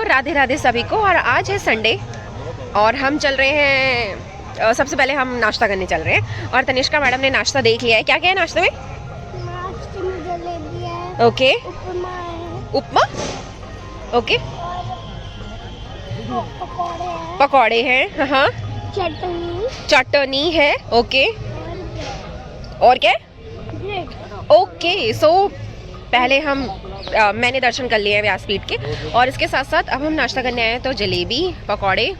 राधे राधे सभी को। और आज है संडे और हम चल रहे हैं, सबसे पहले हम नाश्ता करने चल रहे हैं। और तनिष्का मैडम ने नाश्ता देख लिया है। क्या क्या है नाश्ते में? नाश्ते में जलेबी है, ओके, उपमा है, उपमा, ओके, पकौड़े हैं, पकौड़े हैं, हाँ, चटनी, चटनी है, ओके, और क्या? ब्रेड। ओके। सो पहले हम मैंने दर्शन कर लिए हैं व्यासपीठ के, और इसके साथ साथ अब हम नाश्ता करने आए हैं। तो जलेबी, पकौड़े,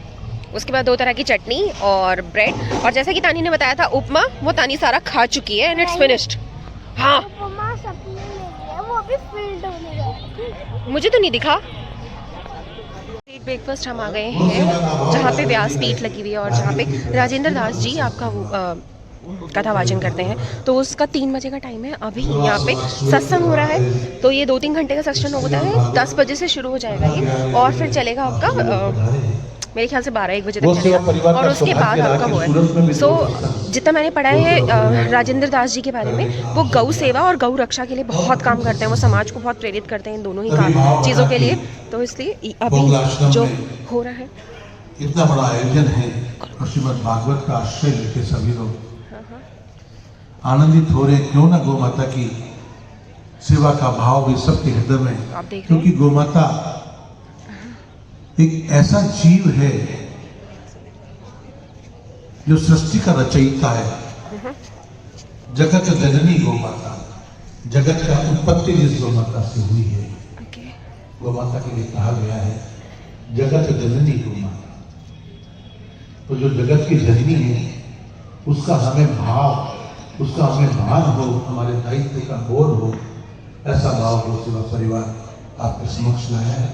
उसके बाद 2 तरह की चटनी और ब्रेड। और जैसा कि तानी ने बताया था उपमा, वो तानी सारा खा चुकी है एंड इट्स फिनिश्ड। हाँ, उपमा सबने ले लिया, वो भी फील्ड होने गया। मुझे तो नहीं दिखा। ब्रेकफास्ट हम आ गए हैं जहाँ पे व्यासपीठ लगी हुई है और जहाँ पे राजेंद्र दास जी आपका कथा वाचन करते हैं। तो उसका 3 बजे का टाइम है। अभी यहाँ पे सत्संग हो रहा है, तो ये 2-3 घंटे का सत्संग होता है। 10 बजे से शुरू हो जाएगा ये, और फिर चलेगा आपका मेरे ख्याल से 12-1 बजे तक चलेगा, और उसके बाद आपका वो है। सो जितना मैंने पढ़ा है राजेंद्र दास जी के बारे में, वो गौ सेवा और गौ रक्षा के लिए बहुत काम करते हैं। वो समाज को बहुत प्रेरित करते हैं इन दोनों ही चीज़ों के लिए। तो इसलिए अभी जो हो रहा है, इतना बड़ा आयोजन है, श्रीमद् भागवत का आश्रय लेके सभी लोग आनंदित हो रहे। क्यों ना गौ माता की सेवा का भाव भी सबके हृदय में, क्योंकि गौ माता एक ऐसा जीव है जो सृष्टि का रचयिता है। जगत जननी गौ माता, जगत का उत्पत्ति जिस गौ माता से हुई है, गौ माता के लिए कहा गया है जगत जननी गौ माता। तो जो जगत की जननी है, उसका हमें भाव, उसका हमें भान हो, हमारे दायित्व का बोध हो, ऐसा भाव गौ सेवा परिवार आपके समक्ष लाया है।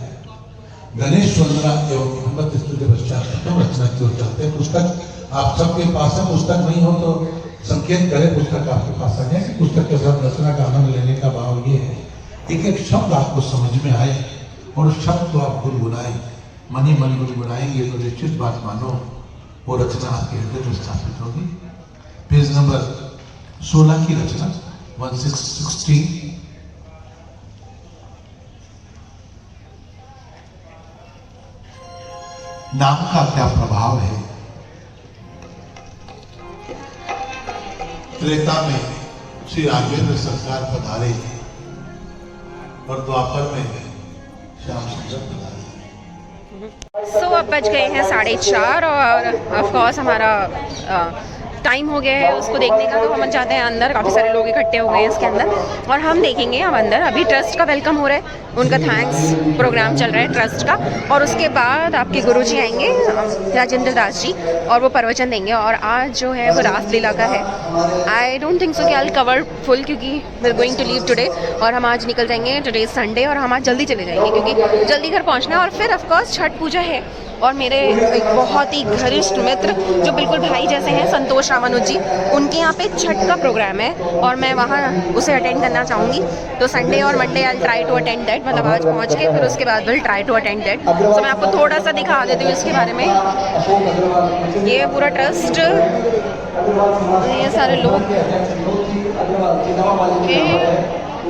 गणेश वंदना एवं भगवत स्तुति पश्चात रचना की ओर चलते हैं। पुस्तक आप सबके पास है, पुस्तक नहीं हो तो संकेत करें, पुस्तक आपके पास आ जाए। पुस्तक के साथ रचना का आनंद लेने का भाव ये है, एक एक शब्द आपको समझ में आए और उस शब्द को आप गुनगुनाएं, मन ही मन गुनगुनाएंगे तो निश्चित बात मानो वो रचना आपके हृदय में स्थापित होगी। पेज नंबर 16 की रचना 1616। नाम का क्या प्रभाव है। त्रेता में श्री राघवेंद्र सरकार पधारे और द्वापर में श्याम सुंदर पधारे। सो अब बज गए हैं 4:30 और ऑफ कोर्स हमारा टाइम हो गया है उसको देखने का। तो हम जाते हैं अंदर, काफ़ी सारे लोग इकट्ठे हो गए हैं इसके अंदर, और हम देखेंगे हम अंदर। अभी ट्रस्ट का वेलकम हो रहा है, उनका थैंक्स प्रोग्राम चल रहा है ट्रस्ट का, और उसके बाद आपके गुरुजी आएंगे राजेंद्र दास जी, और वो प्रवचन देंगे। और आज जो है वो रासलीला का है। आई डोंट थिंक सो कि आई विल कवर फुल, क्योंकि we are going to leave today, और हम आज निकल जाएंगे। टुडे संडे और हम आज जल्दी चले जाएंगे क्योंकि जल्दी घर पहुँचना है। और फिर ऑफकोर्स छठ पूजा है, और मेरे एक बहुत ही घनिष्ठ मित्र जो बिल्कुल भाई जैसे हैं, संतोष रामानुज जी, उनके यहाँ पे छठ का प्रोग्राम है और मैं वहाँ उसे अटेंड करना चाहूँगी। तो संडे और Monday I try to attend that, मतलब आज पहुँच के फिर उसके बाद will try to attend that. तो मैं आपको थोड़ा सा दिखा देती हूँ इसके बारे में। ये पूरा ट्रस्ट, ये सारे लोग,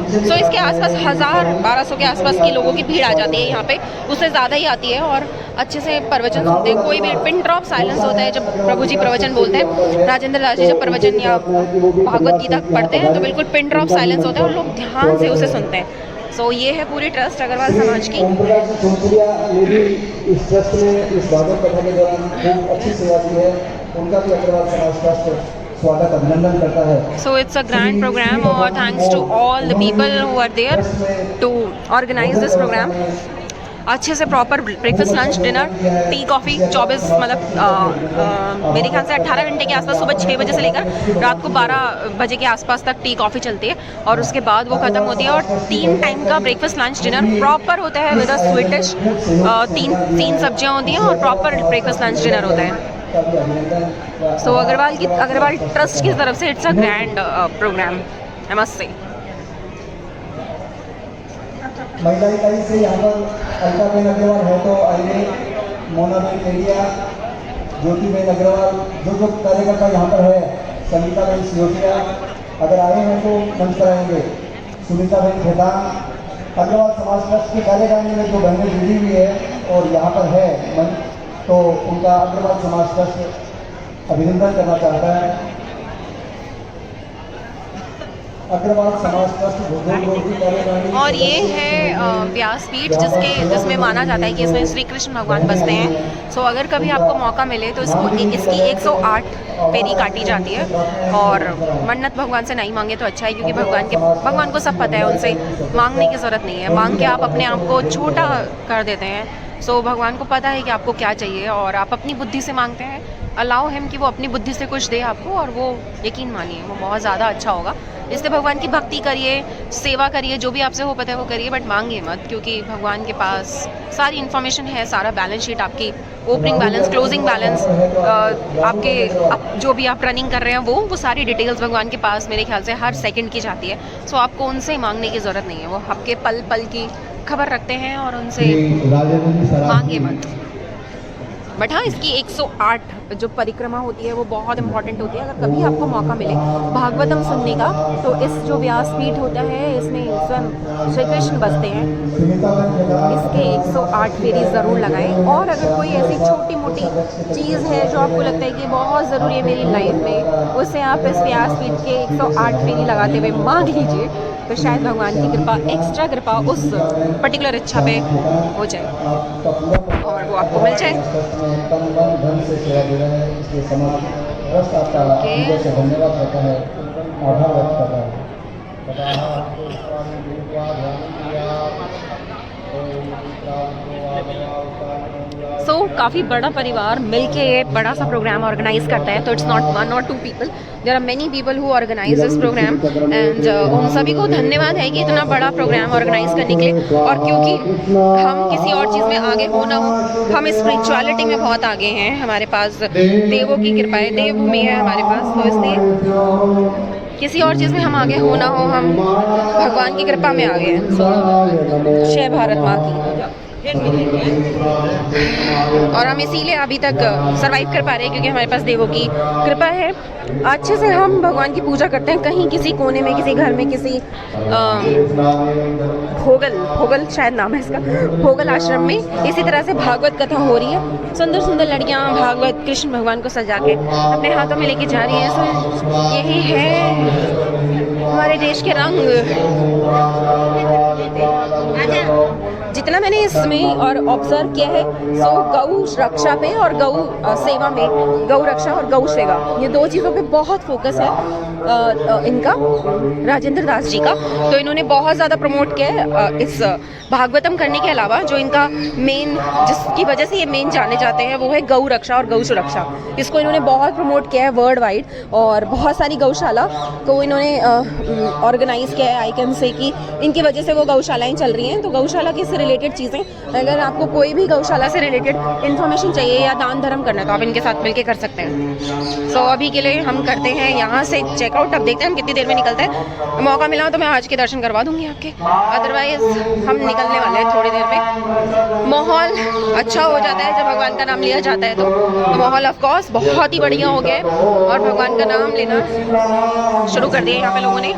सो इसके आसपास 1000-1200 के आसपास के लोगों की भीड़ आ जाती है यहाँ पे, उससे ज़्यादा ही आती है। और अच्छे से प्रवचन सुनते हैं, कोई भी पिन ड्रॉप साइलेंस होता है जब प्रभु जी प्रवचन बोलते हैं। राजेंद्र दास जी जब प्रवचन या भागवत गीता पढ़ते हैं तो बिल्कुल पिन ड्रॉप साइलेंस होता है और लोग ध्यान से उसे सुनते हैं। सो ये है पूरी ट्रस्ट अग्रवाल समाज की। इस ट्रस्ट ने इस भागवत कथा के दौरान खूब अच्छी सेवा की है, उनका भी अग्रवाल समाज ट्रस्ट स्वागत अभिनंदन करता है। So it's a grand program, और thanks to all the people who are there to organize this program. अच्छे से proper breakfast, lunch, dinner, T, coffee 24 मतलब मेरे ख्याल से 18 घंटे के आसपास, सुबह 6 बजे से लेकर रात को 12 बजे के आसपास तक टी कॉफ़ी चलती है, और उसके बाद वो ख़त्म होती है। और 3 टाइम का ब्रेकफास्ट, लंच, डिनर प्रॉपर होता है विद अ स्वीट डिश। 3 सब्जियाँ होती हैं और प्रॉपर ब्रेकफास्ट, लंच, डिनर होता है। सो अग्रवाल ट्रस्ट की तरफ से it's a grand programme, I must say. महिला इकाई से यहाँ पर अलकाबेन अग्रवाल है, तो आइए मोनाबेन एरिया, ज्योतिबेन अग्रवाल, जो कार्यकर्ता यहाँ पर है, संगीताबेन सियोटिया अगर आए हैं तो मंच पर आएंगे। सुनीताबेन खेतान, अग्रवाल समाज ट्रस्ट के कार्यकारिणी में जो बहनें जुड़ी हुई है और यहाँ पर है मन, तो उनका अग्रवाल समाज ट्रस्ट अभिनंदन करना चाहता है। अग्रवाल समाज ट्रस्ट और ये है व्यासपीठ जिसमें माना जाता है कि इसमें श्री कृष्ण भगवान बसते हैं। सो अगर कभी आपको मौका मिले तो इसकी 108 फेरी काटी जाती है। और मन्नत भगवान से नहीं मांगे तो अच्छा है, क्योंकि भगवान को सब पता है, उनसे मांगने की ज़रूरत नहीं है। मांग के आप अपने आप को छोटा कर देते हैं। सो भगवान को पता है कि आपको क्या चाहिए और आप अपनी बुद्धि से मांगते हैं। अलाउ हिम कि वो अपनी बुद्धि से कुछ दे आपको, और वो यकीन मानिए वो बहुत ज़्यादा अच्छा होगा। इसलिए भगवान की भक्ति करिए, सेवा करिए, जो भी आपसे हो पता है वो करिए, बट मांगिए मत, क्योंकि भगवान के पास सारी इन्फॉर्मेशन है। सारा बैलेंस शीट आपकी, ओपनिंग बैलेंस, क्लोजिंग बैलेंस, आपके जो भी आप रनिंग कर रहे हैं वो सारी डिटेल्स भगवान के पास मेरे ख्याल से हर सेकंड की जाती है। सो आपको उनसे मांगने की ज़रूरत नहीं है, वो आपके पल पल की खबर रखते हैं और उनसे मांगे मत। बट हाँ, इसकी 108 जो परिक्रमा होती है वो बहुत इंपॉर्टेंट होती है। अगर कभी आपको मौका मिले भागवतम सुनने का, तो इस जो व्यासपीठ होता है इसमें स्वयं श्री कृष्ण बसते हैं, इसके 108 फेरी ज़रूर लगाएं। और अगर कोई ऐसी छोटी मोटी चीज़ है जो आपको लगता है कि बहुत ज़रूरी है मेरी लाइफ में, उसे आप इस व्यासपीठ के 108 फेरी लगाते हुए मांग लीजिए, तो शायद भगवान की कृपा, एक्स्ट्रा कृपा उस पर्टिकुलर इच्छा पे हो जाए और वो आपको मिल जाए। धन्यवाद करता है, आभार व्यक्त करता है। सो काफ़ी बड़ा परिवार मिलके ये बड़ा सा प्रोग्राम ऑर्गेनाइज करता है। तो it's not 1 or 2 people, there are many people who organise this programme, and उन सभी को धन्यवाद है कि इतना बड़ा प्रोग्राम ऑर्गेनाइज करने के लिए। और क्योंकि हम किसी और चीज़ में आगे हो ना हो, हम स्पिरिचुअलिटी में बहुत आगे हैं, हमारे पास देवों की कृपा है, देवभूमि है हमारे पास, तो इसलिए किसी और चीज़ में हम आगे हो ना हो, हम भगवान की कृपा में आगे हैं। सो जय भारत माँ की। और हम इसीलिए अभी तक सरवाइव कर पा रहे हैं, क्योंकि हमारे पास देवों की कृपा है। अच्छे से हम भगवान की पूजा करते हैं, कहीं किसी कोने में, किसी घर में, किसी भोगल शायद नाम है इसका, भोगल आश्रम में इसी तरह से भागवत कथा हो रही है। सुंदर सुंदर लड़कियां भागवत कृष्ण भगवान को सजा के अपने हाथों में लेके जा रही हैं। सो यही है हमारे देश के रंग। जितना मैंने इसमें और ऑब्जर्व किया है, सो गौ रक्षा पे और गौ सेवा में, गौ रक्षा और गौ सेवा, ये 2 चीज़ों पे बहुत फोकस है इनका, राजेंद्र दास जी का। तो इन्होंने बहुत ज़्यादा प्रमोट किया है इस भागवतम करने के अलावा। जो इनका मेन, जिसकी वजह से ये मेन जाने जाते हैं, वो है गौ रक्षा और गौ सुरक्षा। इसको इन्होंने बहुत प्रमोट किया है वर्ल्ड वाइड, और बहुत सारी गौशाला को इन्होंने ऑर्गेनाइज़ किया है। आई कैन से कि इनकी वजह से वो गौशालाएँ चल रही हैं। तो गौशाला की रिलेटेड चीज़ें, अगर आपको कोई भी गौशाला से रिलेटेड इन्फॉर्मेशन चाहिए या दान धर्म करना है, तो आप इनके साथ मिलके कर सकते हैं। सो अभी के लिए हम करते हैं यहाँ से चेकआउट। अब देखते हैं हम कितनी देर में निकलते हैं। मौका मिला तो मैं आज के दर्शन करवा दूंगी आपके, अदरवाइज हम निकलने वाले हैं थोड़ी देर में। माहौल अच्छा हो जाता है जब भगवान का नाम लिया जाता है, तो माहौल ऑफकोर्स बहुत ही बढ़िया हो गया है और भगवान का नाम लेना शुरू कर दिया यहाँ पे लोगों ने।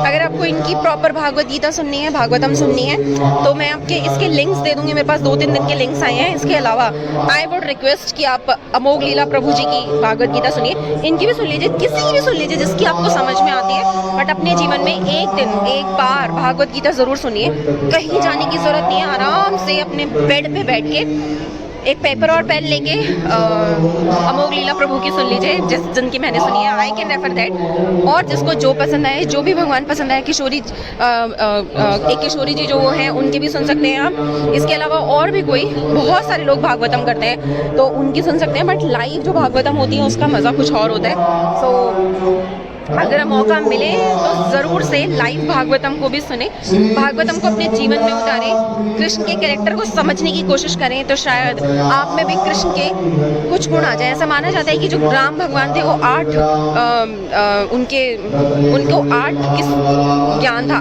अगर आपको इनकी प्रॉपर भागवत गीता सुननी है, भागवतम सुननी है, तो मैं आपके इसके लिंक्स दे दूंगी। मेरे पास 2-3 दिन के लिंक्स आए हैं। इसके अलावा आई वुड रिक्वेस्ट कि आप अमोघ लीला प्रभु जी की भागवत गीता सुनिए। इनकी भी सुन लीजिए, किसी की भी सुन लीजिए जिसकी आपको समझ में आती है, बट अपने जीवन में एक दिन, एक बार भागवत गीता ज़रूर सुनिए। कहीं जाने की ज़रूरत नहीं है, आराम से अपने बेड पे बैठ के एक पेपर और पेन लेके अमोघ लीला प्रभु की सुन लीजिए, जिनकी मैंने सुनी है। I can refer that. और जिसको जो पसंद आए, जो भी भगवान पसंद आए, किशोरी एक किशोरी जी जो हैं उनकी भी सुन सकते हैं आप। इसके अलावा और भी कोई बहुत सारे लोग भागवतम करते हैं तो उनकी सुन सकते हैं, बट लाइव जो भागवतम होती है उसका मज़ा कुछ और होता है। सो अगर मौका मिले तो ज़रूर से लाइव भागवतम को भी सुने, भागवतम को अपने जीवन में उतारें, कृष्ण के कैरेक्टर को समझने की कोशिश करें, तो शायद आप में भी कृष्ण के कुछ गुण आ जाए। ऐसा माना जाता है कि जो राम भगवान थे वो उनको 8 किस ज्ञान था,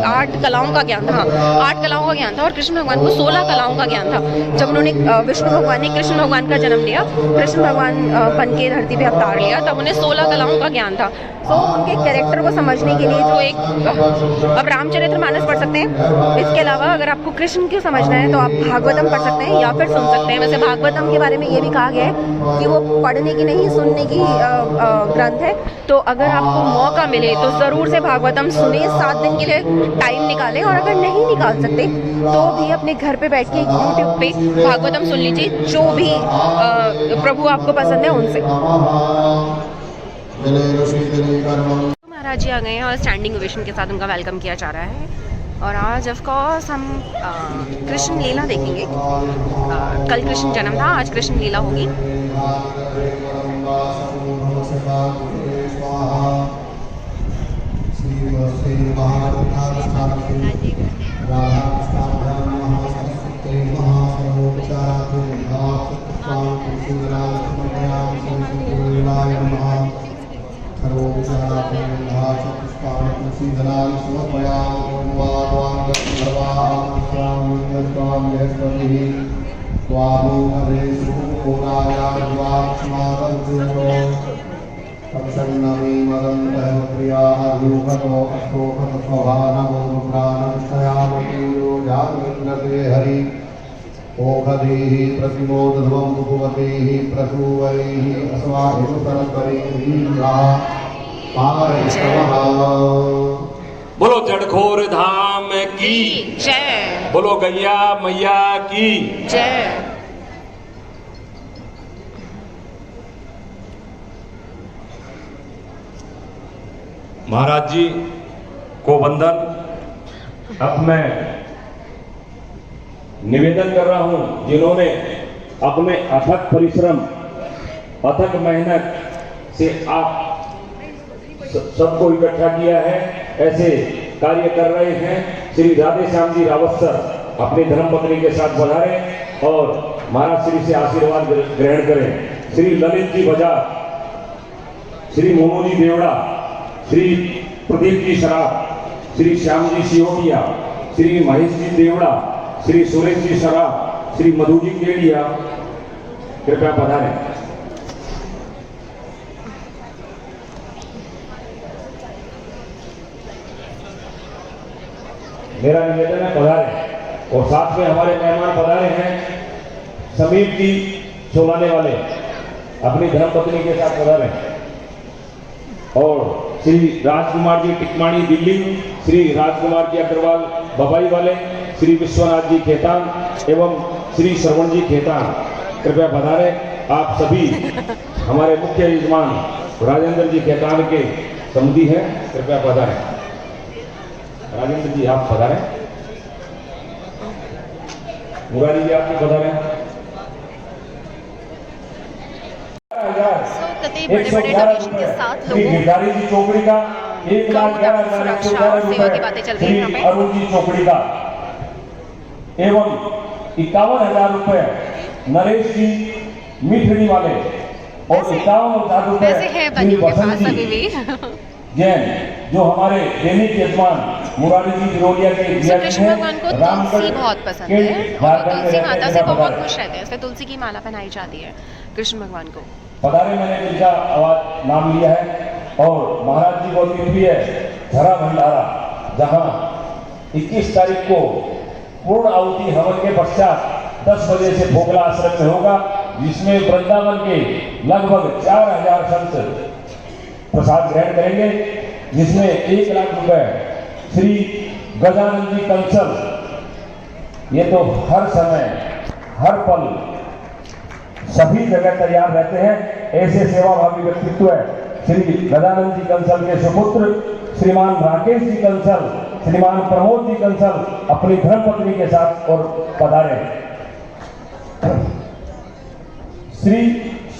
8 कलाओं का ज्ञान था, 8 कलाओं का ज्ञान था, और कृष्ण भगवान को 16 कलाओं का ज्ञान था। जब उन्होंने विष्णु भगवान ने कृष्ण भगवान का जन्म लिया, कृष्ण भगवान बन के धरती पे अवतार लिया, तब उन्हें 16 कलाओं का ज्ञान था। तो उनके कैरेक्टर को समझने के लिए जो एक अब रामचरितमानस पढ़ सकते हैं। इसके अलावा अगर आपको कृष्ण क्यों समझना है तो आप भागवतम पढ़ सकते हैं या फिर सुन सकते हैं। वैसे भागवतम के बारे में ये भी कहा गया है कि वो पढ़ने की नहीं सुनने की ग्रंथ है। तो अगर आपको मौका मिले तो ज़रूर से भागवतम सुने, 7 दिन के लिए टाइम निकालें, और अगर नहीं निकाल सकते तो भी अपने घर पे बैठ के यूट्यूब पे भागवतम सुन लीजिए, जो भी प्रभु आपको पसंद है उनसे। महाराज जी आ गए हैं और स्टैंडिंग ओवेशन के साथ उनका वेलकम किया जा रहा है। और आज ऑफ कोर्स हम कृष्ण लीला देखेंगे। कल कृष्ण जन्म था, आज कृष्ण लीला होगी। हरि ओघदैः प्रतिमोदध्वं भुवदैः प्रसूवैः अस्माभिरुपरपरिः बोलो जड़खोर धाम की जय, बोलो गैया मैया की जय। महाराज जी को वंदन। अब मैं निवेदन कर रहा हूं, जिन्होंने अपने अथक परिश्रम, अथक मेहनत से आप सबको इकट्ठा किया है, ऐसे कार्य कर रहे हैं। श्री राधे श्याम जी रावत सर अपनी धर्मपत्नी के साथ पधारे और महाराज श्री से आशीर्वाद ग्रहण करें। श्री ललित जी बजाज, श्री मोनू जी देवड़ा, श्री प्रदीप जी शराब, श्री श्याम जी सियोटिया, श्री महेश जी देवड़ा, श्री सुरेश जी शराब, श्री मधु जी केडिया, कृपया पधारें। मेरा निवेदन है पधारें। और साथ में हमारे मेहमान पधारे हैं समीप जी चौलाने वाले, अपनी धर्मपत्नी के साथ पधारे, और श्री राजकुमार जी टिकमाणी दिल्ली, श्री राजकुमार जी अग्रवाल बबाई वाले, श्री विश्वनाथ जी खेतान एवं श्री श्रवण जी खेतान, कृपया पधारे। आप सभी हमारे मुख्य यजमान राजेंद्र जी खेतान के समुदी हैं, कृपया पधारें। राजेंद्र जी आप पधारें, मुरारी जी आप पधारें। बड़े बड़े डोनेशन के साथ गिरधारी जी चौकड़ी का 1,11,11 सेवा की बातें चल रही है यहाँ पे। अरुण जी चौकड़ी का एवं 51,000 रुपए नरेश जी मीठड़ी वाले, और 51,000 रुपए वैसे है बनी के पास अभी भी जैन, जो हमारे दैनिक यजमान मुरारी जी बिरोलिया के कृष्ण भगवान को तुलसी बहुत पसंद है और तुलसी माता से बहुत खुश रहते हैं, इसलिए तुलसी की माला पहनाई जाती है कृष्ण भगवान को। पधारे, मैंने जिनका आवाज नाम लिया है। और महाराज जी को भी है झरा भंडारा, जहां 21 तारीख को पूर्ण आहुति हवन के पश्चात 10 बजे से भोगला आश्रम में होगा, जिसमें वृंदावन के लगभग 4,000 संत प्रसाद ग्रहण करेंगे, जिसमें 1 लाख रुपए श्री गजानंद जी कंसल, ये तो हर समय हर पल सभी जगह तैयार रहते हैं, ऐसे सेवाभावी व्यक्तित्व है। श्री गजानंद जी कंसल के सुपुत्र श्रीमान राकेश जी कंसल, श्रीमान प्रमोद जी कंसल अपनी धर्मपत्नी के साथ और पधारे। श्री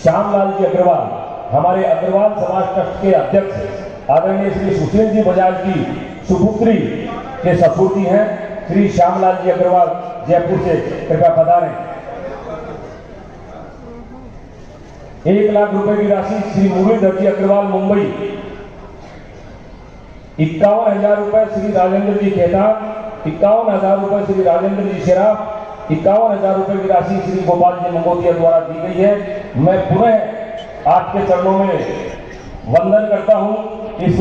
श्यामलाल जी अग्रवाल, हमारे अग्रवाल समाज ट्रस्ट के अध्यक्ष आदरणीय श्री सुशील जी बजाज की सुपुत्री के सपूती हैं श्री श्यामलाल जी अग्रवाल जयपुर से, कृपया पधारें। 1 लाख रुपए की राशि श्री मुरलीधर जी अग्रवाल मुंबई। 51,000 रुपए श्री राजेंद्र जी खेतान। 51,000 रुपए श्री राजेंद्र जी शेराफ। 51,000 रुपए की राशि श्री गोपाल जी मंगोतिया द्वारा दी गई है। मैं पुनः आपके चरणों में वंदन करता हूं इस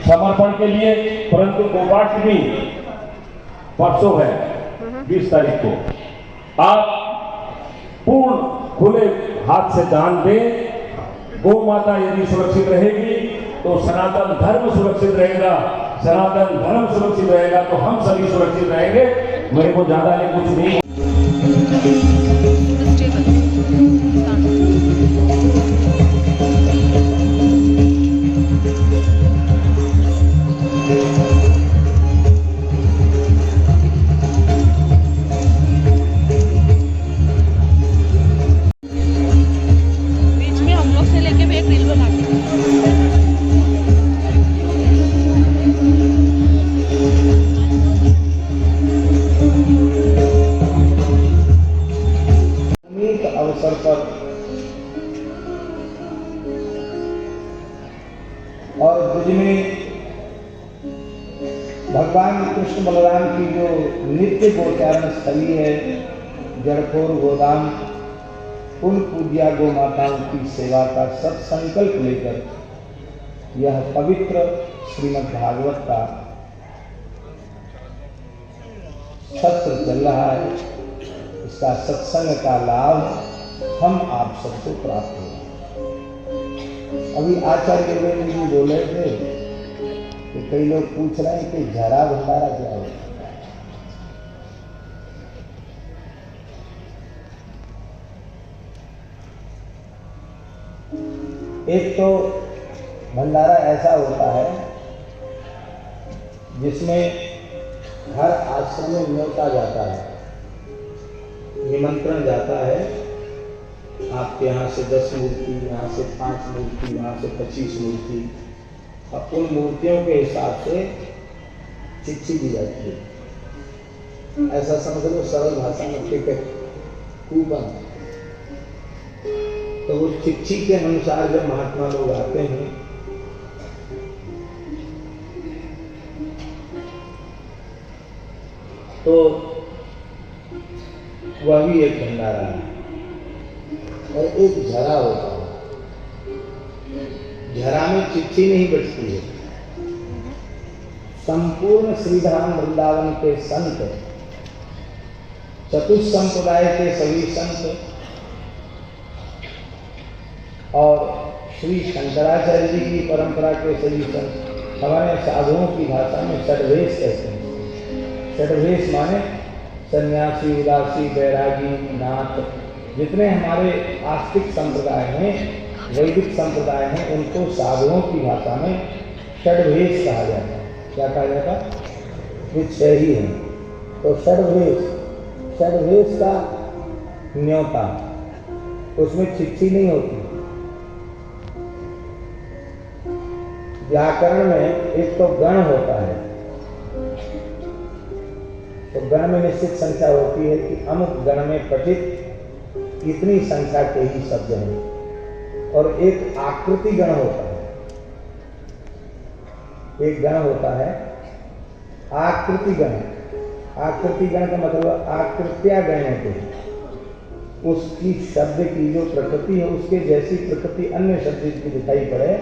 समर्पण के लिए, परंतु गोपाष्टमी परसों है 20 तारीख को। आप पूर्ण खुले हाथ से दान दें। गौ माता यदि सुरक्षित रहेगी तो सनातन धर्म सुरक्षित रहेगा, सनातन धर्म सुरक्षित रहेगा तो हम सभी सुरक्षित रहेंगे। मेरे को ज्यादा नहीं कुछ नहीं। बीच में हम लोग से लेके भी एक रील बना के अवसर पर और ब्रज में भगवान कृष्ण बलराम की जो नित्य गोचारण स्थली है जड़खोर गोदाम, उन पूज्या गो माताओं की सेवा का सत्संकल्प लेकर यह पवित्र श्रीमद् भागवत का सत्र चल रहा है। इसका सत्संग का लाभ हम आप सबको प्राप्त हो। अभी आचार्य देव जी बोले थे कि कई लोग पूछ रहे हैं कि झरा भंडारा क्या होता है। एक तो भंडारा ऐसा होता है जिसमें हर आश्रम में न्योता जाता है, निमंत्रण जाता है। आपके यहाँ से 10 मूर्ति, यहाँ से 5 मूर्ति, वहाँ से 25 मूर्ति, और उन मूर्तियों के हिसाब से चिट्ठी दी जाती है। ऐसा समझ लो सरल भाषा में टिकट, कूपन। तो वो चिट्ठी के अनुसार जब महात्मा लोग आते हैं तो वह भी एक भंडारा है। और एक झरा होता है, झरा में चिट्ठी नहीं बचती है। संपूर्ण श्रीधाम वृंदावन के संत, चतुष्संप्रदाय के सभी संत और श्री शंकराचार्य जी की परंपरा के सभी संत, हमारे साधुओं की भाषा में षड्वेश कहते हैं। षड्वेश माने सन्यासी, उदासी, बैरागी, नाथ, जितने हमारे आस्तिक संप्रदाय हैं, वैदिक संप्रदाय हैं, उनको साधुओं की भाषा में षड्वेश कहा जाता है। क्या कहा जाता है? ये 6 ही है। तो षड्वेश का न्योता, उसमें चिट्ठी नहीं होती। व्याकरण में एक तो गण होता है, तो गण में निश्चित संख्या होती है कि अमुक गण में पठित इतनी संख्या के ही शब्द हैं। और एक आकृति गण होता है, एक गण होता है आकृति गण। आकृति गण का मतलब आकृत्या गण है, उसकी शब्द की जो प्रकृति है उसके जैसी प्रकृति अन्य शब्द की दिखाई पड़े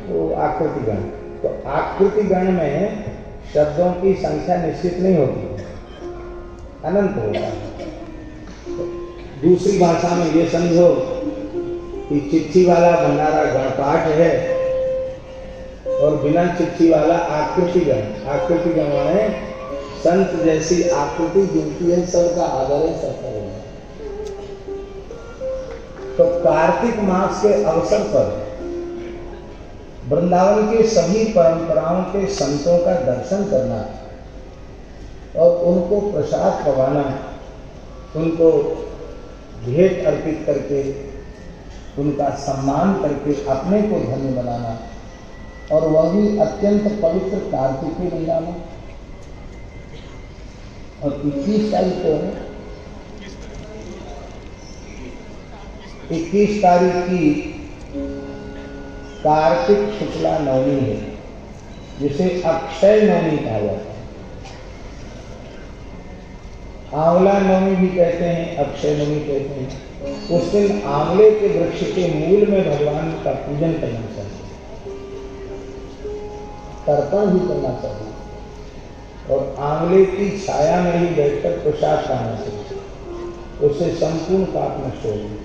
तो आकृति गण। तो आकृति गण में शब्दों की संख्या निश्चित नहीं होती, अनंत होता है। दूसरी भाषा में ये समझो कि चिट्ठी वाला भंडारा गणपाठ है और बिना चिट्ठी वाला आकृति गण। आकृति गण माने संत जैसी आकृति जिनकी है, सबका आदर है, सबका है। तो कार्तिक मास के अवसर पर वृंदावन के सभी परंपराओं के संतों का दर्शन करना और उनको प्रसाद पवाना, उनको भेंट अर्पित करके, उनका सम्मान करके अपने को धन्य बनाना, और वह भी अत्यंत पवित्र कार्तिक महीना में। और 21 तारीख को है, 21 तारीख की कार्तिक शुक्ला नवमी है, जिसे अक्षय नवमी कहा जाता है। आंवला नवमी भी कहते हैं, अक्षय नवमी कहते हैं। उस दिन आंवले के वृक्ष के मूल में भगवान का पूजन करना चाहिए, तर्पण भी करना चाहिए, और आंवले की छाया में ही बैठकर प्रसाद खाना चाहिए। उससे संपूर्ण पाप नष्ट होगी।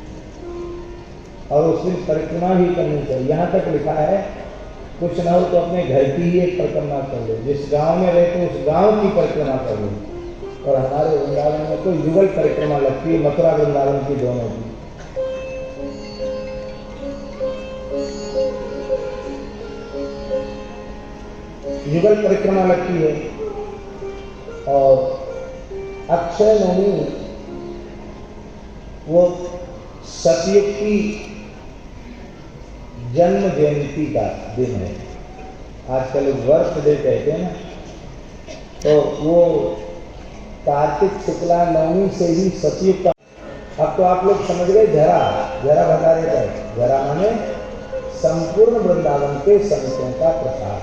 और उस दिन परिक्रमा भी करनी चाहिए। यहाँ तक लिखा है, कुछ न हो तो अपने घर की ही एक परिक्रमा कर लो, जिस गांव में रहते उस गांव की परिक्रमा कर लो। और हमारे वृंदावन में तो युगल परिक्रमा लगती है, मथुरा वृंदावन की दोनों की। युगल परिक्रमा लगती है। और अक्षय नवमी वो सतयुग की जन्म जयंती का दिन है। आजकल बर्थडे कहते हैं ना, तो वो कार्तिक शुक्ला नवमी से ही सतयुग का। अब तो आप लोग समझ गए, झरा भंडारे का। झरा माने संपूर्ण वृंदावन के संतों का प्रसाद।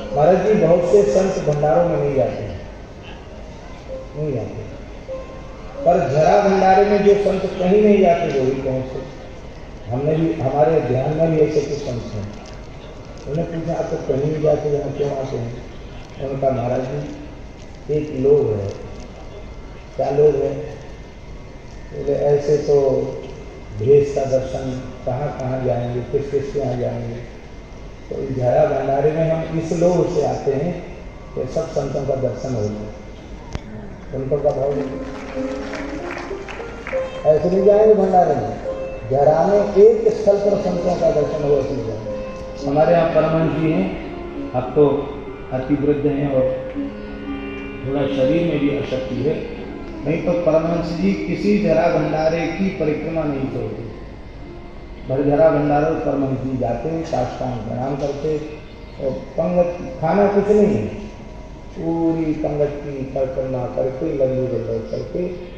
महाराज जी, बहुत से संत भंडारों में नहीं जाते, पर झरा भंडारे में जो संत कहीं नहीं जाते वो ही पहुंचते। हमने भी, हमारे ध्यान में भी ऐसे कुछ संत हैं। उन्हें पूछा, आप तो कहीं नहीं जाते, यहाँ क्यों आते हैं? उन्होंने कहा, महाराज जी, एक लोग है। क्या लोग है? बोले, ऐसे तो भेष का दर्शन कहाँ कहाँ जाएंगे, किस किस के यहाँ जाएंगे। तो इस झरा भंडारे में हम इस लोग से आते हैं कि सब संतों का दर्शन हो जाए। उनको का भाव ऐसे नहीं जाएंगे भंडारे में। झरा में एक स्थल पर संतों का दर्शन हो जाए। हमारे यहाँ परमहंस जी हैं, अब तो अति वृद्ध हैं और थोड़ा शरीर में भी अशक्ति है, नहीं तो परमहंस जी किसी झरा भंडारे की परिक्रमा नहीं छोड़ते। भरझरा भंडारों परमहंस जी जाते हैं, साष्टांग प्रणाम करते, और पंगत खाना कुछ नहीं है, पूरी पंगत की परिक्रमा करके लंबी दौड़ करके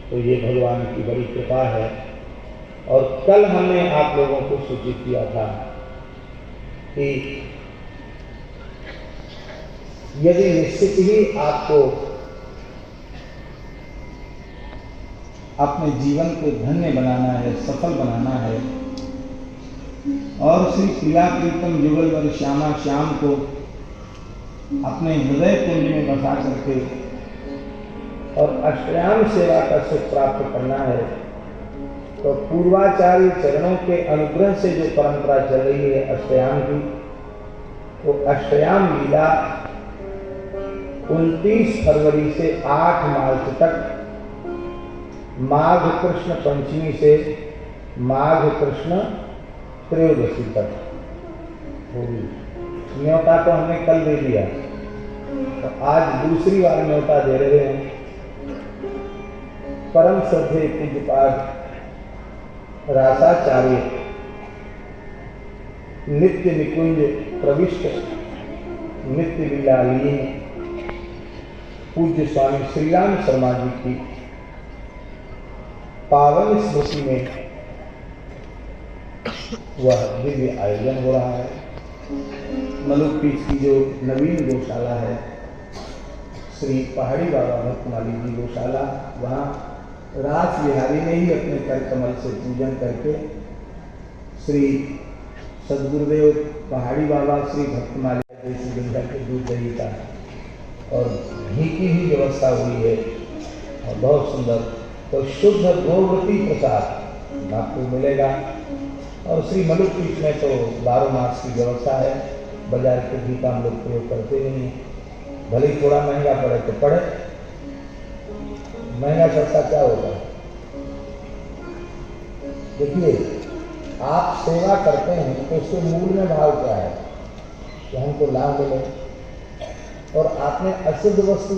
तो ये भगवान की बड़ी कृपा है। और कल हमने आप लोगों को सूचित किया था कि यदि निश्चित ही आपको अपने जीवन को धन्य बनाना है, सफल बनाना है, और श्री प्रिया प्रीतम युगल वर श्यामा श्याम को अपने हृदय कुंज में बसा करके और अष्टयाम सेवा का सुख प्राप्त करना है, तो पूर्वाचार्य चरणों के अनुग्रह से जो परंपरा चल रही है अष्टयाम की, वो अष्टयाम लीला 29 फरवरी से 8 मार्च तक, माघ कृष्ण पंचमी से माघ कृष्ण त्रयोदशी तक होगी। न्योता तो हमने कल दे दिया, तो आज दूसरी बार न्योता दे रहे हैं। परम श्रद्धेय पूज्यपाद रासाचार्य नित्य निकुंज प्रविष्ट नित्य लीलालीन पूज्य स्वामी श्री राम शर्मा जी की पावन स्मृति में वह दिव्य आयोजन हो रहा है। मलुकपीठ की जो नवीन गौशाला है, श्री पहाड़ी बाबा भक्तमाली जी गौशाला, वहाँ रास बिहारी ने ही अपने कर कमल से पूजन करके श्री सदगुरुदेव पहाड़ी बाबा श्री भक्तमाली देसी गंगा के दूध दही का और घी की भी व्यवस्था हुई है, और बहुत सुंदर। तो शुद्ध गोवृत्ति प्रसाद आपको मिलेगा। और श्री मलुकपीठ में तो 12 मास की व्यवस्था है। बाजार के घी का हम लोग प्रयोग करते नहीं, भले ही थोड़ा महंगा पड़े तो पड़े, महंगा सस्ता क्या होगा। देखिए, आप सेवा करते हैं तो उसके मूल में भाव क्या है कि हमको लाभ मिले, और आपने अशुद्ध वस्तु,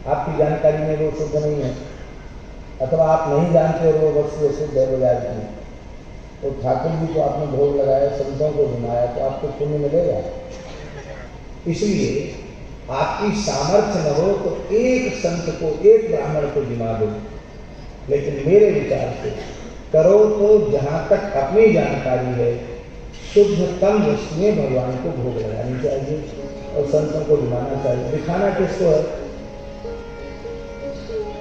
आपकी जानकारी में वो शुद्ध नहीं है, अथवा आप नहीं जानते हो वो वस्तु शुद्ध है बाजार की, तो ठाकुर जी को आपने भोग लगाया, संतों को घुमाया, तो आपको पुण्य मिलेगा। इसलिए आपकी सामर्थ्य न हो तो एक संत को, एक ब्राह्मण को जिमा दो, लेकिन मेरे विचार से करो तो जहाँ तक अपनी जानकारी है शुद्धतम वस्तुएं भगवान को भोग लगानी चाहिए और संतों को जिमाना चाहिए। दिखाना किसको है?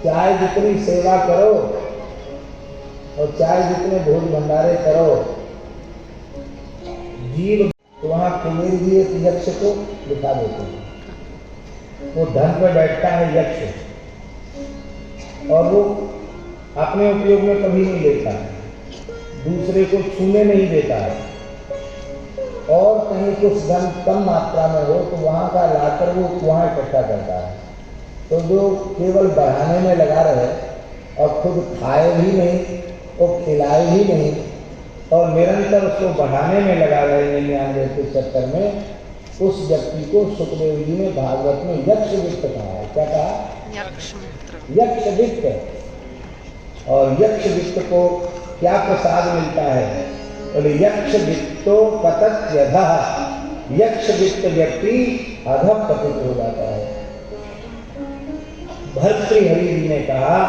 चाहे जितनी सेवा करो और चाहे जितने भोज भंडारे करो, जीव तो वहां कुबेर जी एक यक्ष को बिठा देते हैं, वो धन पे बैठता है यक्ष, और वो अपने उपयोग में कभी नहीं लेता है, दूसरे को छूने नहीं देता है, और कहीं कुछ धन कम मात्रा में हो तो वहां का लाकर वो वहां इकट्ठा करता है। तो जो केवल बढ़ाने में लगा रहे और खुद खाए भी नहीं और खिलाए भी नहीं और निरंतर उसको बढ़ाने में लगा रहे 99 के चक्कर में, उस व्यक्ति को सुखदेव जी ने भागवत में यक्ष वित्त कहा है। क्या कहा? यक्ष वित्त। और यक्ष वित्त को क्या प्रसाद मिलता है? बोले यक्ष वित्तो पतत्यधः, यक्ष वित्त व्यक्ति अधः पतित हो जाता है। भर्तृहरि जी ने कहा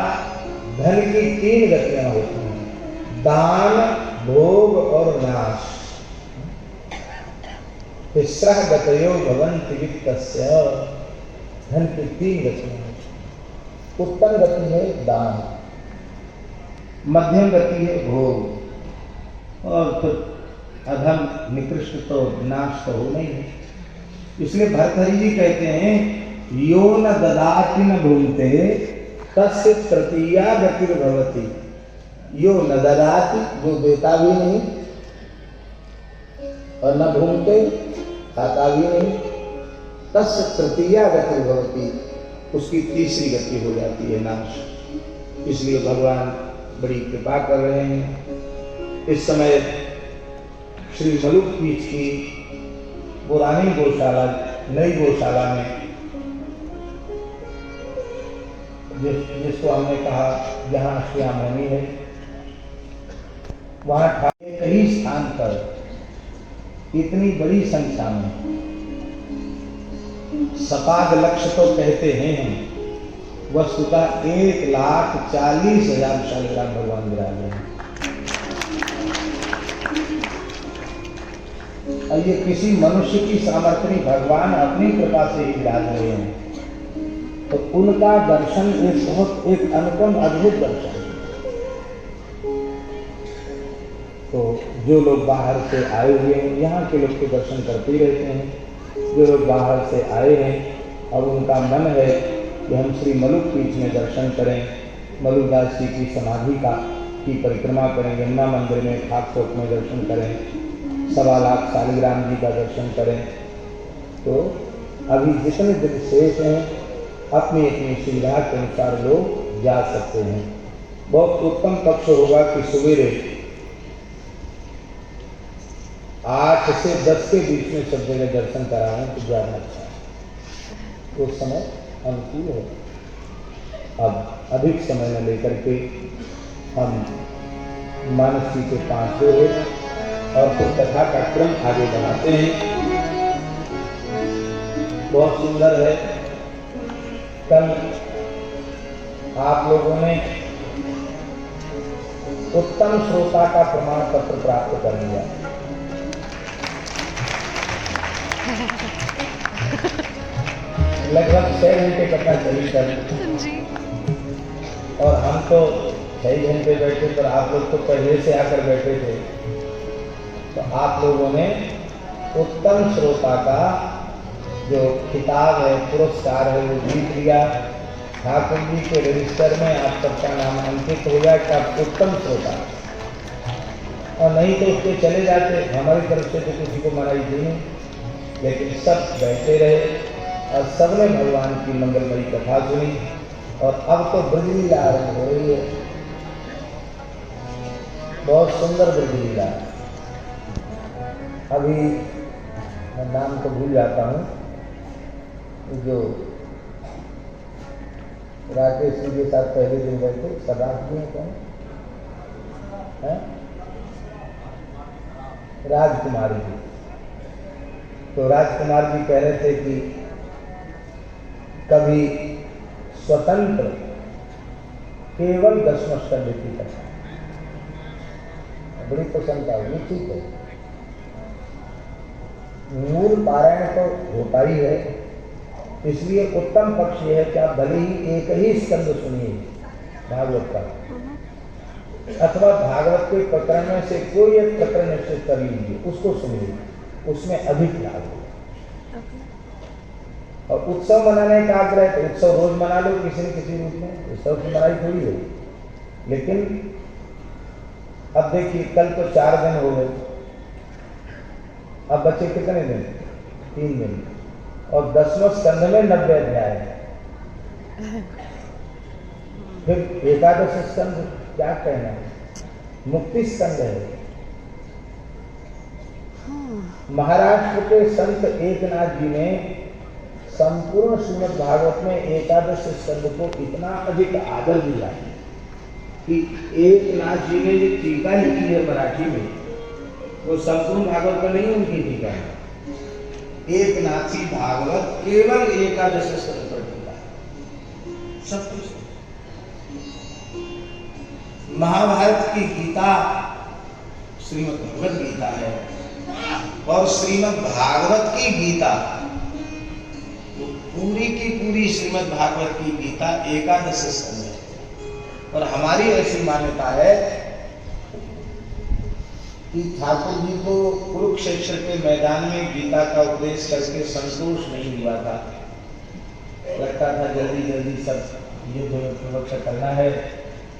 धन की 3 गतियां होती हैं, दान, भोग और नाश। तिस्रः गतयो भवन्ति वित्तस्य, धन की 3 गतियां। उत्तम गति है दान, मध्यम गति है भोग, और फिर अधम निकृष्ट तो नाश तो हो नहीं है। इसलिए भर्तृहरि जी कहते हैं यो न ददाति न भूमते तस्य तृतीया गतिर्भवति। यो न ददाति, जो देता भी नहीं, और न भूमते, खाता भी नहीं, तस्य तृतीया गतिर्भवति, उसकी तीसरी गति हो जाती है नाश। इसलिए भगवान बड़ी कृपा कर रहे हैं। इस समय श्री मलुक पीठ की पुरानी गौशाला, नई गौशाला में जिसको हमने कहा जहाँ श्याम होनी है, वहाँ कई स्थान पर इतनी बड़ी संख्या में सपाद लक्ष्य तो कहते हैं हम, वस्तुतः 1,40,000 शालिग्राम भगवान विराजे हैं। और ये किसी मनुष्य की सामर्थ्य नहीं, भगवान अपनी कृपा से ही विराज रहे हैं। तो उनका दर्शन एक अनुपम अद्भुत दर्शन है। तो जो लोग बाहर से आए हुए हैं, यहाँ के लोग तो दर्शन करते ही रहते हैं, जो लोग बाहर से आए हैं और उनका मन है कि हम श्री मलुक पीठ में दर्शन करें, मलुकदास जी की समाधि की परिक्रमा करें, यमुना मंदिर में खाक चौक में दर्शन करें, 1.25 लाख शालिग्राम जी का दर्शन करें, तो अभी जितने दिन शेष हैं अपनी अपनी सुविधा के अनुसार लोग जा सकते हैं। बहुत उत्तम पक्ष होगा कि सवेरे 8 से 10 के बीच में सब जगह दर्शन कराएं तो ज़्यादा अच्छा है, उस समय अनुकूल है। अब अधिक समय न लेकर के हम मानस जी के 5 और फिर कथा का क्रम आगे बढ़ाते हैं। बहुत सुंदर है। कल आप लोगों ने उत्तम श्रोता का प्रमाण पत्र प्राप्त कर लिया। लगभग 6 घंटे कथा चली कर, और हम तो 6 घंटे बैठे, पर आप लोग तो पहले से आकर बैठे थे। तो आप लोगों ने उत्तम श्रोता का जो खिताब है, पुरस्कार है, वो जीत लिया। ठाकुर जी के रजिस्टर में आप सबका नाम अंकित हो गया कि आप उत्तम श्रोता, और नहीं तो उसके चले जाते। हमारी तरफ से तो किसी को मनाई थी नहीं, लेकिन सब बैठे रहे और सबने भगवान की मंगलमयी कथा सुनी। और अब तो ब्रजलीला आरंभ हो रही है, बहुत सुंदर ब्रजलीला। अभी मैं नाम तो भूल जाता हूँ, जो राकेश जी के साथ पहले दिन गए थे, सरदार जी हैं कौन है? राजकुमारी जी। तो राजकुमार जी कह रहे थे कि कभी स्वतंत्र केवल 10वां स्कंद की कथा बड़ी पसंद आएगी, ठीक है। मूल पारायण तो होता ही है, इसलिए उत्तम पक्ष यह है कि आप भले ही एक ही स्कंद सुनिए भागवत का, अथवा भागवत के प्रकरण में से कोई एक प्रकरण निश्चित कर लीजिए, उसको सुनिए, उसमें अधिक लाभ हो। और उत्सव मनाने का आग्रह है तो उत्सव रोज मना लो किसी न किसी रूप में, उत्सव की मनाई थोड़ी हो। लेकिन अब देखिए कल तो 4 दिन हो गए, अब बचे कितने दिन? 3 दिन। और 10वें स्कंध में 90 अध्याय है। फिर एकादश स्कंध क्या कहना है, मुक्ति स्कंद है। महाराष्ट्र के संत एकनाथ जी ने संपूर्ण श्रीमद् भागवत में एकादश स्कंद को इतना अधिक आदर दिया कि एकनाथ जी ने जो टीका लिखी है मराठी में, वो संपूर्ण भागवत में नहीं उनकी टीका है, एकनाथी भागवत केवल एकादश स्कंद पर टीका है। सब कुछ महाभारत की गीता श्रीमद् भगवत गीता है, और श्रीमद् भागवत की गीता तो पूरी की पूरी श्रीमद् भागवत की गीता एकादश स्कंद है। और हमारी ऐसी मान्यता है कि ठाकुर जी को कुरुक्षेत्र के मैदान में गीता का उपदेश करके संतोष नहीं हुआ था, लगता था जल्दी जल्दी सब युद्ध में प्रवक्ष करना है,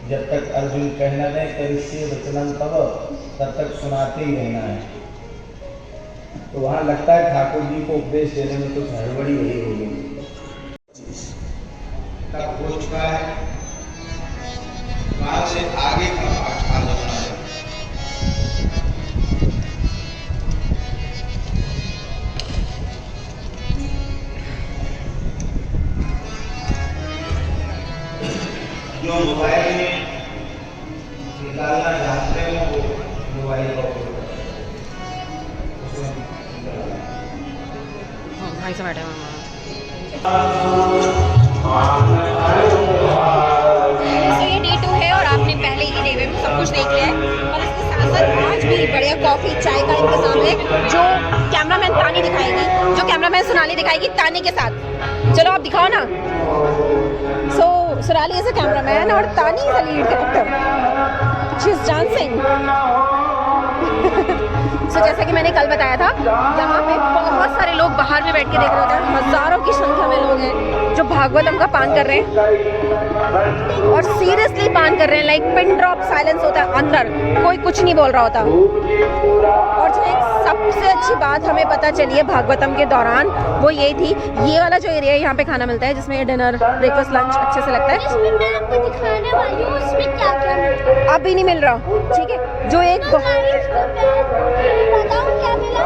जब तक अर्जुन कहना दे करिष्ये वचनं तव, तब तक सुनाते ही रहना है। तो वहाँ लगता है ठाकुर जी को उपदेश देने में कुछ हड़बड़ी नहीं होगी। तब हो चुका है, वहाँ से आगे का पाठ आलोचना है। जो मोबाइल में निकालना चाहते हैं वो मोबाइल का उपयोग भाई से बैठे तो ये डे 2 है और आपने पहले ही डे में सब कुछ देख लिया है, और इसके साथ साथ आज भी बढ़िया कॉफी चाय का इंतजाम है, जो कैमरामैन तानी दिखाएगी, जो कैमरामैन सोनाली दिखाएगी तानी के साथ। चलो आप दिखाओ ना। So Sonali is a cameraman और Tani is a lead character, she is dancing. So जैसा कि मैंने कल बताया था, यहाँ पे बहुत सारे लोग बाहर में बैठ के देख रहे होते हैं, हजारों की संख्या में लोग हैं जो भागवतम का पान कर रहे हैं, और सीरियसली पान कर रहे हैं, लाइक पिन ड्रॉप साइलेंस होता है अंदर, कोई कुछ नहीं बोल रहा होता। और जो एक सबसे अच्छी बात हमें पता चली है भागवतम के दौरान, वो ये थी, ये वाला जो एरिया है यहाँ पे खाना मिलता है, जिसमें डिनर ब्रेकफास्ट लंच अच्छे से लगता है। इसमें मैं आपको दिखाने वाली हूँ उसमें क्या क्या मिलता है। अभी नहीं मिल रहा, ठीक है। जो एक बताओ क्या मिला?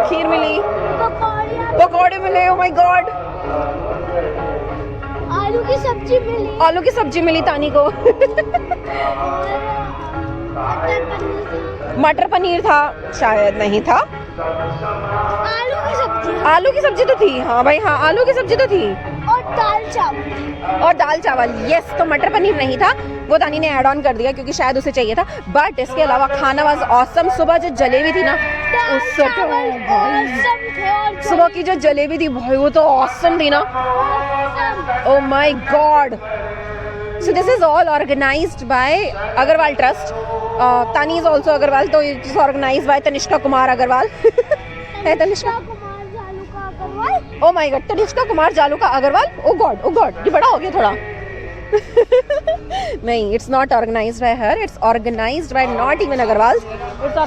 खीर मिली, पकौड़ियाँ, पकौड़े मिले, ओह माय गॉड, आलू की सब्जी मिली, आलू की सब्जी मिली तानी को। मटर पनीर था, शायद नहीं था, आलू की सब्जी तो थी, हाँ भाई हाँ, आलू की सब्जी तो थी, और दाल चावल, और दाल चावल, यस। तो मटर पनीर नहीं था, वो तानी ने ऐड ऑन कर दिया क्योंकि शायद उसे चाहिए था, बट इसके अलावा खाना वाज ऑसम। सुबह जो जलेबी थी ना, सुबह की जो जलेबी थी भाई, वो तो ऑसम थी ना, oh my God. So this is all organized by Agarwal Trust. Tani is also Agarwal, so it is organized by Tanishka Kumar Agarwal. है Tanishka Kumar Jaluka Agarwal. Oh my God, Tanishka Kumar Jaluka Agarwal. Oh God, ये बड़ा हो गया थोड़ा। नहीं, it's not organized by her. It's organized by not even Agarwal. It's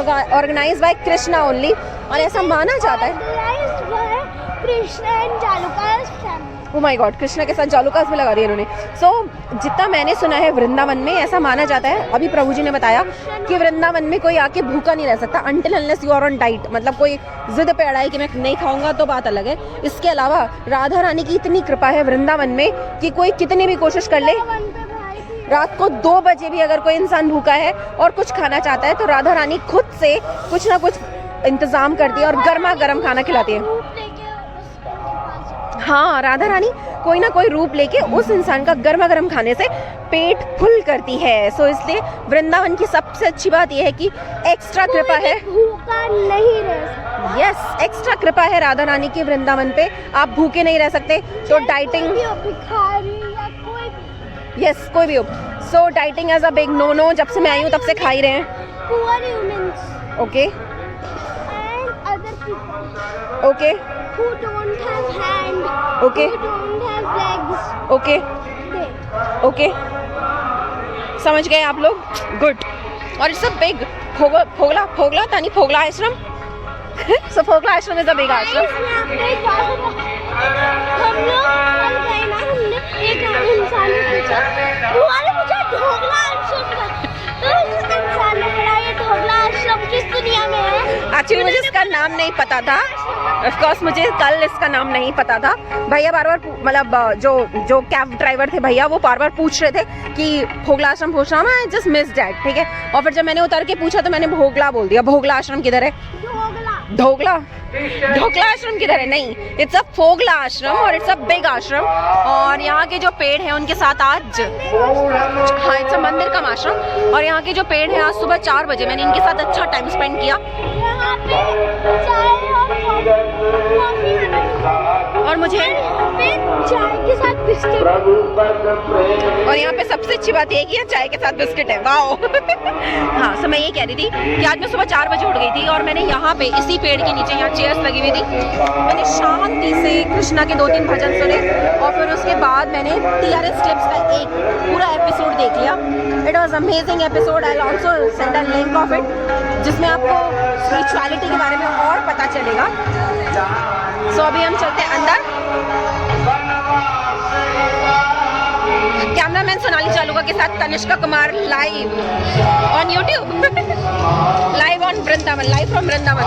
organized by Krishna only. और ऐसा माना जाता है। Organized by Krishna and Jaluka's family. Oh my God, Krishna के साथ जालूकास भी लगा दिया इन्होंने। सो जितना मैंने सुना है वृंदावन में ऐसा माना जाता है, अभी प्रभु जी ने बताया कि वृंदावन में कोई आके भूखा नहीं रह सकता until unless you are on diet. मतलब कोई जिद पे अड़ा है कि मैं नहीं खाऊंगा तो बात अलग है। इसके अलावा राधा रानी की इतनी कृपा है वृंदावन में कि कोई कितनी भी कोशिश कर ले, रात को 2 बजे भी अगर कोई इंसान भूखा है और कुछ खाना चाहता है तो राधा रानी खुद से कुछ ना कुछ इंतजाम करती है और गर्मा गर्म खाना खिलाती है। हाँ, राधा रानी कोई ना कोई रूप लेके उस इंसान का गर्मा गर्म खाने से पेट फुल करती है। सो इसलिए वृंदावन की सबसे अच्छी बात यह है कि एक्स्ट्रा कृपा है, भूखा नहीं रह सकता। यस, एक्स्ट्रा कृपा है राधा रानी की वृंदावन पे, आप भूखे नहीं रह सकते। तो डाइटिंग, यस, कोई भी हो। So dieting as a big no no, जब से मैं आई हूँ तब से खा ही रहे हैं। Poor humans okay and other people okay who don't have hand, Okay. who don't have legs, okay they. Okay, समझ गए आप लोग? गुड। और इट्स अ बिग फोगला तानी फोगला आश्रम। सो फोगला आश्रम इज अ बिग आश्रम। इसमें आपको एक बात बताऊं, हम लोग कल गए ना, हमने एक इंसान ने पूछा, तुम्हारे पूछा ढोकला आश्रम का, तो उस इंसान ने बोला ये ढोकला आश्रम किस दुनिया में है। एक्चुअली मुझे इसका नाम नहीं पता था, ऑफ कोर्स मुझे कल इसका नाम नहीं पता था। भैया बार बार मतलब जो कैब ड्राइवर थे भैया, वो बार बार पूछ रहे थे कि भोगला आश्रम पूछ रहा हूँ, आई जस्ट मिस दैट, ठीक है। और फिर जब मैंने उतर के पूछा तो मैंने भोगला बोल दिया। भोगला आश्रम किधर है? ढोकला ढोकला आश्रम किधर है? नहीं, इट्स अ फोगला आश्रम और इट्स अ बिग आश्रम। और यहाँ के जो पेड़ हैं उनके साथ आज, हाँ, इट्स अ मंदिर कम आश्रम। और यहाँ के जो पेड़ हैं आज सुबह 4 बजे मैंने इनके साथ अच्छा टाइम स्पेंड किया। यहाँ पे चाय और कॉफी और मुझे चाय के साथ बिस्किट। और यहाँ पे सबसे अच्छी बात ये है कि यहाँ चाय के साथ बिस्किट है। वाओ। हाँ, सो मैं ये कह रही थी कि आज मैं सुबह 4 बजे उठ गई थी और मैंने यहाँ पे इसी पेड़ के नीचे, यहाँ चेयर्स लगी हुई थी, मैंने शांति से कृष्णा के 2-3 भजन सुने और फिर उसके बाद मैंने TRS क्लिप्स का एक पूरा एपिसोड देख लिया। It was amazing episode. I also send a link of it, जिसमें आपको स्पिरिचुअलिटी के बारे में और पता चलेगा। सो अभी हम चलते हैं अंदर। कैमरामैन सोनाली चालुका के साथ Tanishka Kumar live on YouTube, live on Vrindavan, live from Vrindavan.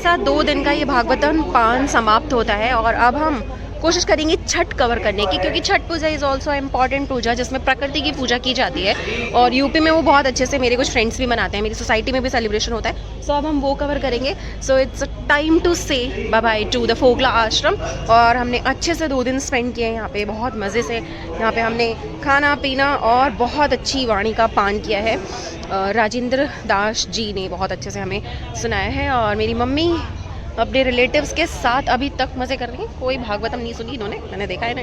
साथ 2 दिन का ये भागवतम पान समाप्त होता है और अब हम कोशिश करेंगे छठ कवर करने की, क्योंकि छठ पूजा इज़ ऑल्सो इम्पॉर्टेंट पूजा जिसमें प्रकृति की पूजा की जाती है और यूपी में वो बहुत अच्छे से, मेरे कुछ फ्रेंड्स भी मनाते हैं, मेरी सोसाइटी में भी सेलिब्रेशन होता है। सो अब हम वो कवर करेंगे। सो इट्स टाइम टू से बाय बाय टू द फोगला आश्रम। और हमने अच्छे से 2 दिन स्पेंड किए यहाँ पे, बहुत मज़े से। यहाँ पे हमने खाना पीना और बहुत अच्छी वाणी का पान किया है। राजेंद्र दास जी ने बहुत अच्छे से हमें सुनाया है और मेरी मम्मी अपने रिलेटिव्स के साथ अभी तक मज़े कर रही हैं। कोई भागवतम नहीं सुनी इन्होंने, मैंने देखा है ना।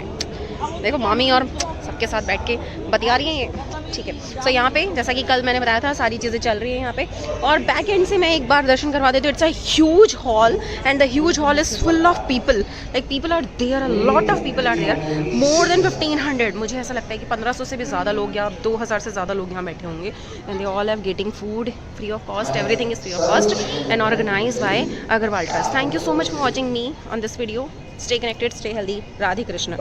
देखो मामी और सबके साथ बैठ के बतिया रही हैं ये। ठीक है। सो यहाँ पे जैसा कि कल मैंने बताया था सारी चीज़ें चल रही हैं यहाँ पे। और बैक एंड से मैं एक बार दर्शन करवा देती हूँ। It's a huge hall and the huge hall is full of people, like people are there, a lot of people are there, more than 1500। मुझे ऐसा लगता है कि 1500 से भी ज़्यादा लोग या 2000 से ज़्यादा लोग यहाँ बैठे होंगे। And they all have getting food free of cost, everything is free of cost and organised by Agarwal trust. Thank you so much for watching me on this video. Stay connected, stay healthy. Radhe Krishna.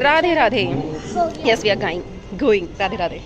Radhe Radhe. Yes, we are going. Radhe Radhe.